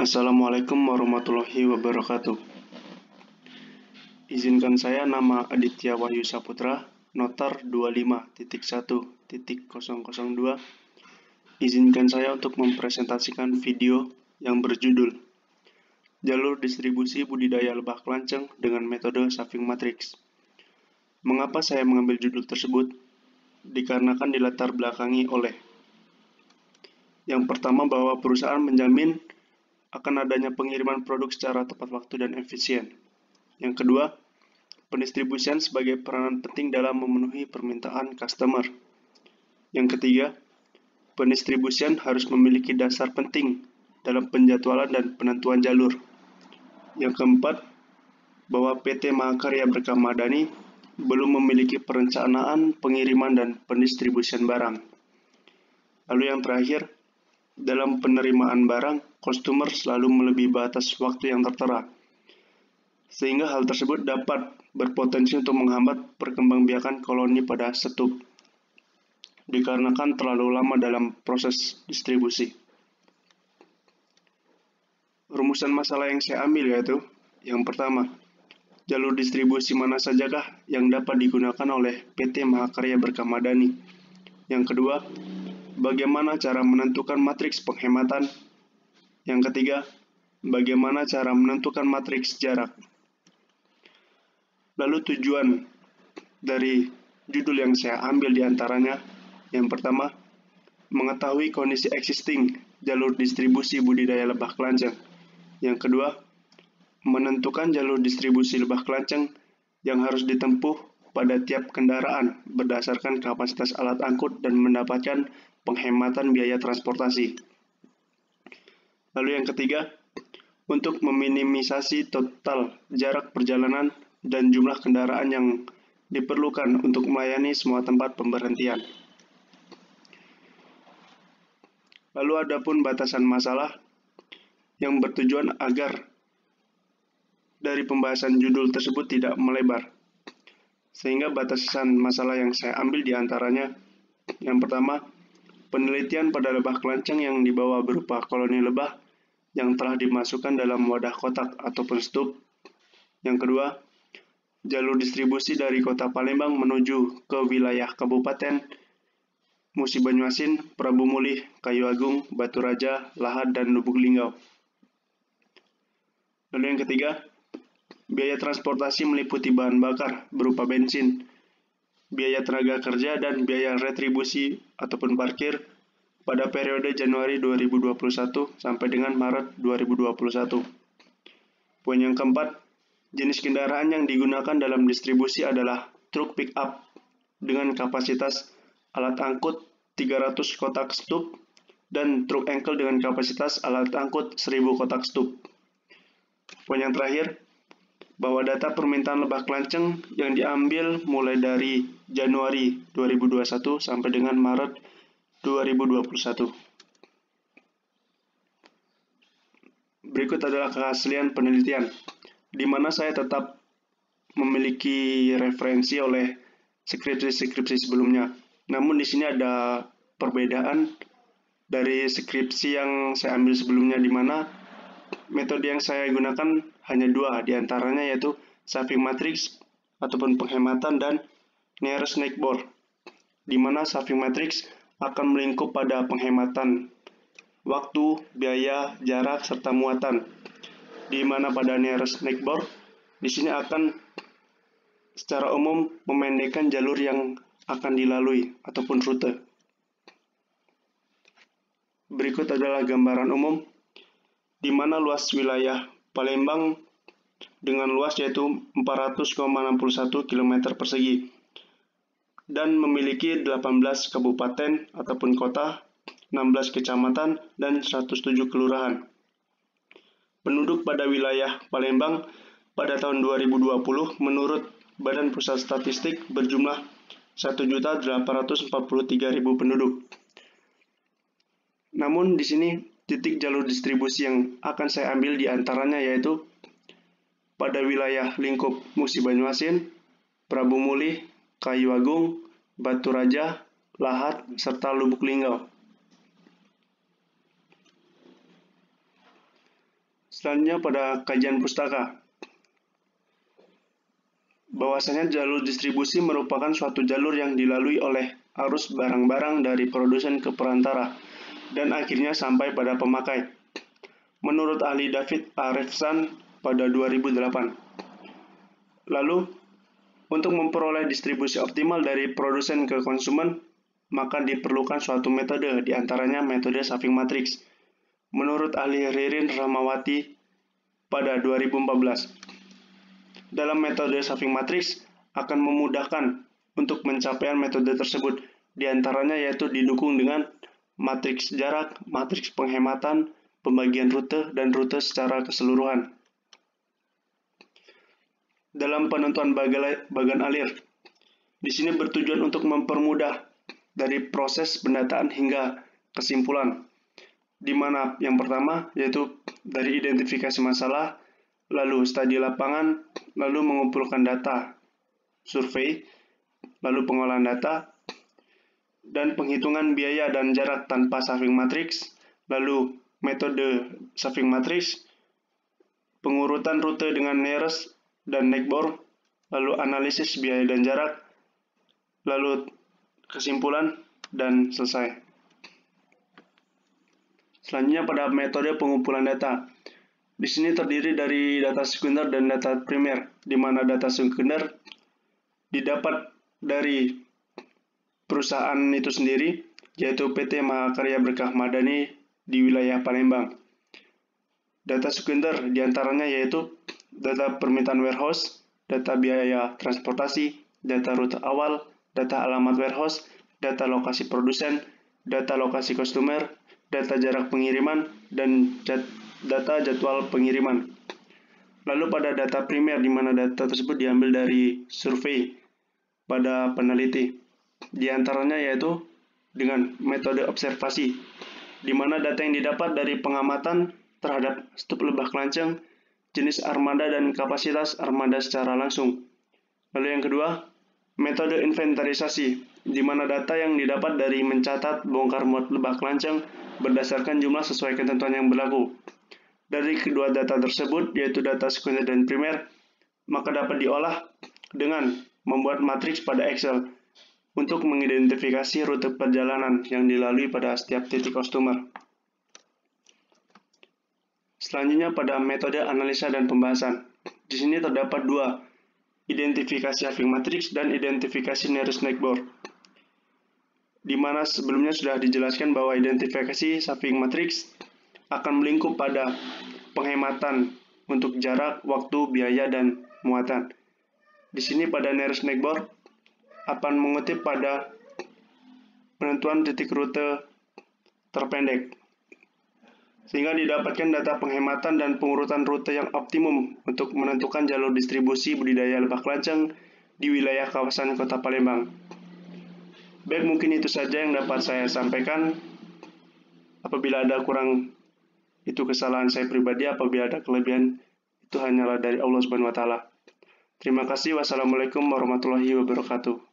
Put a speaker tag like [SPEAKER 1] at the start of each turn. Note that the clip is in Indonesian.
[SPEAKER 1] Assalamualaikum warahmatullahi wabarakatuh. Izinkan saya nama Aditya Wahyu Saputra, Notar 25.1.002. Izinkan saya untuk mempresentasikan video yang berjudul Jalur Distribusi Budidaya Lebah Kelanceng dengan Metode Shaving Matrix. Mengapa saya mengambil judul tersebut? Dikarenakan dilatar belakangi oleh yang pertama, bahwa perusahaan menjamin akan adanya pengiriman produk secara tepat waktu dan efisien. Yang kedua, pendistribusian sebagai peranan penting dalam memenuhi permintaan customer. Yang ketiga, pendistribusian harus memiliki dasar penting dalam penjadwalan dan penentuan jalur. Yang keempat, bahwa PT Mahakarya Berkah Madani belum memiliki perencanaan pengiriman dan pendistribusian barang. Lalu yang terakhir, dalam penerimaan barang, customer selalu melebihi batas waktu yang tertera, sehingga hal tersebut dapat berpotensi untuk menghambat perkembangbiakan koloni pada setup, dikarenakan terlalu lama dalam proses distribusi. Rumusan masalah yang saya ambil yaitu, yang pertama, jalur distribusi mana sajakah yang dapat digunakan oleh PT Mahakarya Berkah Madani. Yang kedua, bagaimana cara menentukan matriks penghematan? Yang ketiga, bagaimana cara menentukan matriks jarak? Lalu tujuan dari judul yang saya ambil diantaranya, yang pertama, mengetahui kondisi existing jalur distribusi budidaya lebah kelanceng. Yang kedua, menentukan jalur distribusi lebah kelanceng yang harus ditempuh pada tiap kendaraan berdasarkan kapasitas alat angkut dan mendapatkan penghematan biaya transportasi. Lalu yang ketiga, untuk meminimisasi total jarak perjalanan dan jumlah kendaraan yang diperlukan untuk melayani semua tempat pemberhentian. Lalu adapun batasan masalah yang bertujuan agar dari pembahasan judul tersebut tidak melebar. Sehingga batasan masalah yang saya ambil diantaranya, yang pertama, penelitian pada lebah kelanceng yang dibawa berupa koloni lebah yang telah dimasukkan dalam wadah kotak ataupun stup. Yang kedua, jalur distribusi dari kota Palembang menuju ke wilayah Kabupaten Musi Banyuasin, Prabu Mulih, Kayu Agung, Batu Raja, Lahad, dan Lubuk Linggau. Lalu yang ketiga, biaya transportasi meliputi bahan bakar berupa bensin, biaya tenaga kerja, dan biaya retribusi ataupun parkir pada periode Januari 2021 sampai dengan Maret 2021. Poin yang keempat, jenis kendaraan yang digunakan dalam distribusi adalah truk pick-up dengan kapasitas alat angkut 300 kotak stup dan truk engkel dengan kapasitas alat angkut 1000 kotak stup. Poin yang terakhir, bahwa data permintaan lebah kelanceng yang diambil mulai dari Januari 2021 sampai dengan Maret 2021. Berikut adalah keaslian penelitian, di mana saya tetap memiliki referensi oleh skripsi-skripsi sebelumnya. Namun di sini ada perbedaan dari skripsi yang saya ambil sebelumnya, di mana metode yang saya gunakan hanya dua, diantaranya yaitu Shaving Matrix ataupun penghematan dan Nearest Neighbor, di mana Shaving Matrix akan melingkup pada penghematan waktu, biaya, jarak, serta muatan, di mana pada Nearest Neighbor di sini akan secara umum memendekkan jalur yang akan dilalui ataupun rute. Berikut adalah gambaran umum, di mana luas wilayah Palembang dengan luas yaitu 400,61 km persegi dan memiliki 18 kabupaten ataupun kota, 16 kecamatan, dan 107 kelurahan. Penduduk pada wilayah Palembang pada tahun 2020 menurut Badan Pusat Statistik berjumlah 1.843.000 penduduk. Namun di sini titik jalur distribusi yang akan saya ambil diantaranya yaitu pada wilayah lingkup Musi Banyuasin, Prabu Mulih, Kayu Agung, Batu Raja, Lahad, serta Lubuk Linggau. Selanjutnya pada kajian pustaka. Bahwasanya jalur distribusi merupakan suatu jalur yang dilalui oleh arus barang-barang dari produsen ke perantara dan akhirnya sampai pada pemakai. Menurut ahli David Arefson pada 2008. Lalu, untuk memperoleh distribusi optimal dari produsen ke konsumen, maka diperlukan suatu metode, diantaranya metode Saving Matrix. Menurut ahli Ririn Ramawati pada 2014. Dalam metode Saving Matrix akan memudahkan untuk mencapaian metode tersebut, diantaranya yaitu didukung dengan matriks jarak, matriks penghematan, pembagian rute, dan rute secara keseluruhan. Dalam penentuan bagan alir, di sini bertujuan untuk mempermudah dari proses pendataan hingga kesimpulan, di mana yang pertama yaitu dari identifikasi masalah, lalu studi lapangan, lalu mengumpulkan data, survei, lalu pengolahan data, dan penghitungan biaya dan jarak tanpa Saving Matrix, lalu metode Saving Matrix, pengurutan rute dengan nearest dan nearest, lalu analisis biaya dan jarak, lalu kesimpulan, dan selesai. Selanjutnya pada metode pengumpulan data. Di sini terdiri dari data sekunder dan data primer, di mana data sekunder didapat dari perusahaan itu sendiri, yaitu PT Mahakarya Berkah Madani di wilayah Palembang. Data sekunder diantaranya yaitu data permintaan warehouse, data biaya transportasi, data rute awal, data alamat warehouse, data lokasi produsen, data lokasi customer, data jarak pengiriman, dan data jadwal pengiriman. Lalu pada data primer, di mana data tersebut diambil dari survei pada peneliti. Di antaranya yaitu dengan metode observasi, di mana data yang didapat dari pengamatan terhadap stup lebah kelanceng, jenis armada dan kapasitas armada secara langsung. Lalu yang kedua, metode inventarisasi, di mana data yang didapat dari mencatat bongkar muat lebah kelanceng berdasarkan jumlah sesuai ketentuan yang berlaku. Dari kedua data tersebut, yaitu data sekunder dan primer, maka dapat diolah dengan membuat matriks pada Excel untuk mengidentifikasi rute perjalanan yang dilalui pada setiap titik customer. Selanjutnya pada metode analisa dan pembahasan. Di sini terdapat dua, identifikasi Saving Matrix dan identifikasi nearest neighbor. Di mana sebelumnya sudah dijelaskan bahwa identifikasi Saving Matrix akan melingkup pada penghematan untuk jarak, waktu, biaya, dan muatan. Di sini pada nearest neighbor akan mengutip pada penentuan titik rute terpendek, sehingga didapatkan data penghematan dan pengurutan rute yang optimum untuk menentukan jalur distribusi budidaya lebah kelanceng di wilayah kawasan Kota Palembang. Baik, mungkin itu saja yang dapat saya sampaikan. Apabila ada kurang, itu kesalahan saya pribadi. Apabila ada kelebihan, itu hanyalah dari Allah Subhanahu wa Ta'ala. Terima kasih. Wassalamualaikum warahmatullahi wabarakatuh.